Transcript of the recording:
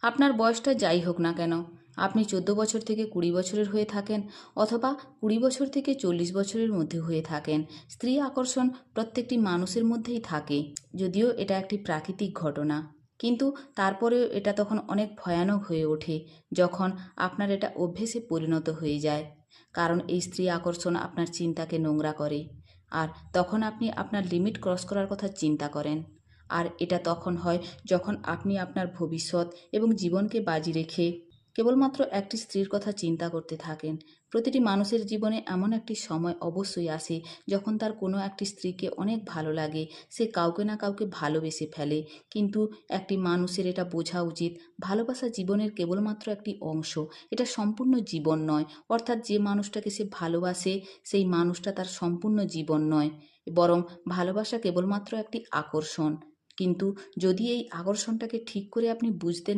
আপনার বয়সটা যাই হোক না কেন, আপনি 14 বছর থেকে 20 বছরের হয়ে থাকেন অথবা 20 বছর থেকে 40 বছরের মধ্যে হয়ে থাকেন, স্ত্রী আকর্ষণ প্রত্যেকটি মানুষের মধ্যেই থাকে। যদিও এটা একটি প্রাকৃতিক ঘটনা, কিন্তু তারপরেও এটা তখন অনেক ভয়ানক হয়ে ওঠে যখন আপনার এটা অভ্যেসে পরিণত হয়ে যায়। কারণ এই স্ত্রী আকর্ষণ আপনার চিন্তাকে নোংরা করে, আর তখন আপনি আপনার লিমিট ক্রস করার কথা চিন্তা করেন। আর এটা তখন হয় যখন আপনি আপনার ভবিষ্যৎ এবং জীবনকে বাজি রেখে কেবলমাত্র একটি স্ত্রীর কথা চিন্তা করতে থাকেন। প্রতিটি মানুষের জীবনে এমন একটি সময় অবশ্যই আসে যখন তার কোনো একটি স্ত্রীকে অনেক ভালো লাগে, সে কাউকে না কাউকে ভালোবেসে ফেলে। কিন্তু একটি মানুষের এটা বোঝা উচিত, ভালোবাসা জীবনের কেবলমাত্র একটি অংশ, এটা সম্পূর্ণ জীবন নয়। অর্থাৎ যে মানুষটাকে সে ভালোবাসে সেই মানুষটা তার সম্পূর্ণ জীবন নয়, বরং ভালোবাসা কেবলমাত্র একটি আকর্ষণ। কিন্তু যদি এই আকর্ষণটাকে ঠিক করে আপনি বুঝতে না